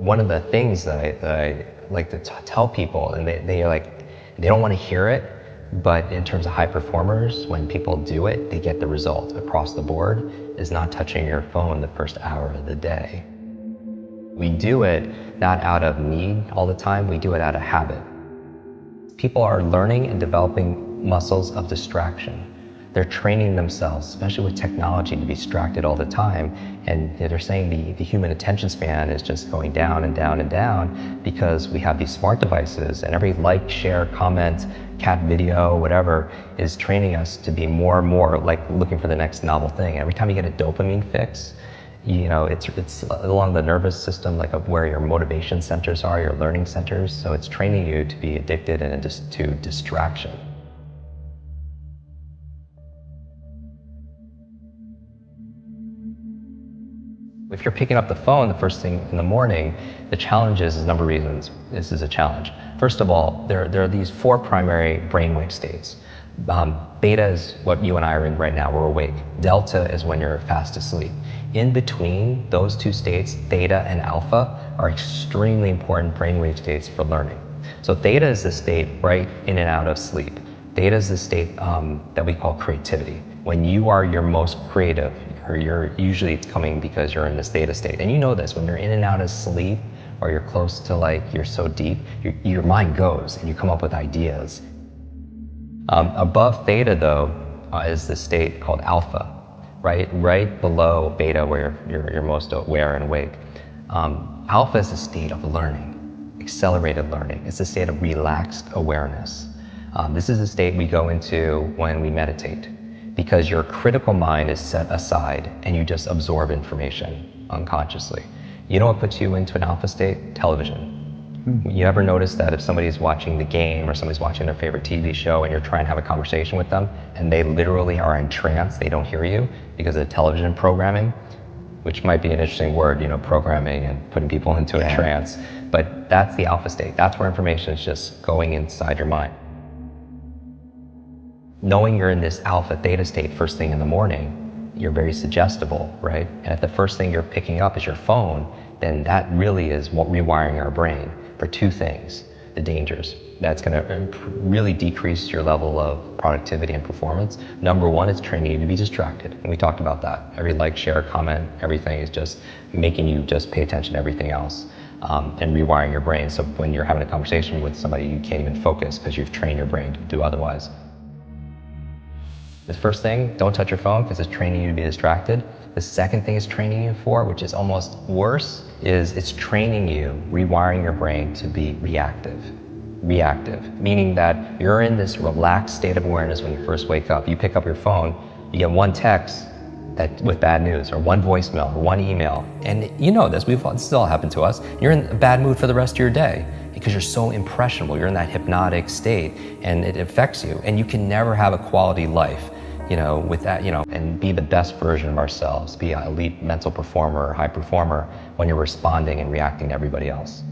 One of the things that I like to tell people, and they don't want to hear it, but in terms of high performers, when people do it, they get the result across the board, is not touching your phone the first hour of the day. We do it not out of need all the time, we do it out of habit. People are learning and developing muscles of distraction. They're training themselves, especially with technology, to be distracted all the time. And they're saying the human attention span is just going down and down and down because we have these smart devices, and every like, share, comment, cat video, whatever, is training us to be more and more like looking for the next novel thing. Every time you get a dopamine fix, it's along the nervous system, like of where your motivation centers are, your learning centers. So it's training you to be addicted and to distraction. If you're picking up the phone the first thing in the morning, the challenge is a number of reasons this is a challenge. First of all, there are these 4 primary brainwave states. Beta is what you and I are in right now, we're awake. Delta is when you're fast asleep. In between those 2 states, theta and alpha, are extremely important brainwave states for learning. So theta is the state right in and out of sleep. Theta is the state that we call creativity. When you are your most creative, or usually it's coming because you're in this theta state. And you know this, when you're in and out of sleep, or you're close to you're so deep, your mind goes and you come up with ideas. Above theta though, is the state called alpha, right below beta where you're most aware and awake. Alpha is a state of learning, accelerated learning. It's a state of relaxed awareness. This is a state we go into when we meditate, because your critical mind is set aside and you just absorb information unconsciously. You know what puts you into an alpha state? Television. You ever notice that if somebody's watching the game or somebody's watching their favorite TV show and you're trying to have a conversation with them and they literally are in trance, they don't hear you because of the television programming, which might be an interesting word, programming and putting people into a trance. But that's the alpha state. That's where information is just going inside your mind. Knowing you're in this alpha theta state first thing in the morning, you're very suggestible, right? And if the first thing you're picking up is your phone, then that really is rewiring our brain for 2 things. The dangers. That's going to really decrease your level of productivity and performance. Number 1 is training you to be distracted. And we talked about that. Every like, share, comment, everything is just making you just pay attention to everything else. And rewiring your brain. So when you're having a conversation with somebody, you can't even focus because you've trained your brain to do otherwise. The first thing, don't touch your phone because it's training you to be distracted. The second thing it's training you for, which is almost worse, is it's training you, rewiring your brain to be reactive. Reactive, meaning that you're in this relaxed state of awareness when you first wake up. You pick up your phone, you get 1 text with bad news, or 1 voicemail, or 1 email. And you know this, this has all happened to us. You're in a bad mood for the rest of your day because you're so impressionable. You're in that hypnotic state and it affects you. And you can never have a quality life with that, and be the best version of ourselves, be an elite mental performer or high performer when you're responding and reacting to everybody else.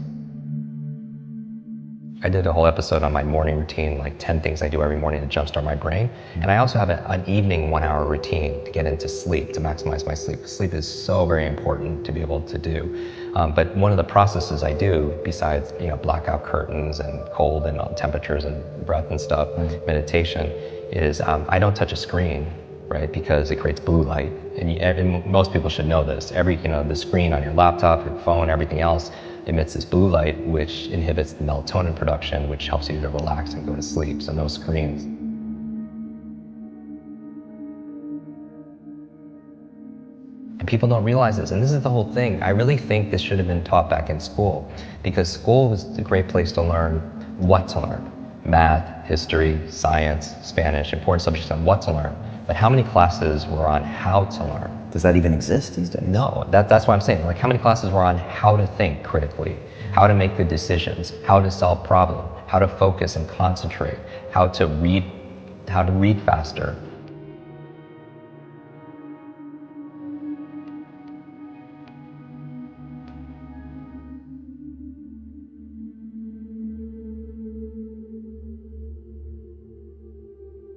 I did a whole episode on my morning routine, like 10 things I do every morning to jumpstart my brain. And I also have an evening 1-hour routine to get into sleep, to maximize my sleep. Sleep is so very important to be able to do. But one of the processes I do, besides blackout curtains and cold and temperatures and breath and stuff, meditation, is I don't touch a screen, right? Because it creates blue light. And most people should know this. The screen on your laptop, your phone, everything else emits this blue light, which inhibits the melatonin production, which helps you to relax and go to sleep. So no screens. And people don't realize this, and this is the whole thing. I really think this should have been taught back in school, because school was a great place to learn what to learn. Math, history, science, Spanish, important subjects on what to learn. But how many classes were on how to learn? Does that even exist these days? No, that's what I'm saying. Like, how many classes were on how to think critically, how to make good decisions, how to solve problems, how to focus and concentrate, how to read faster,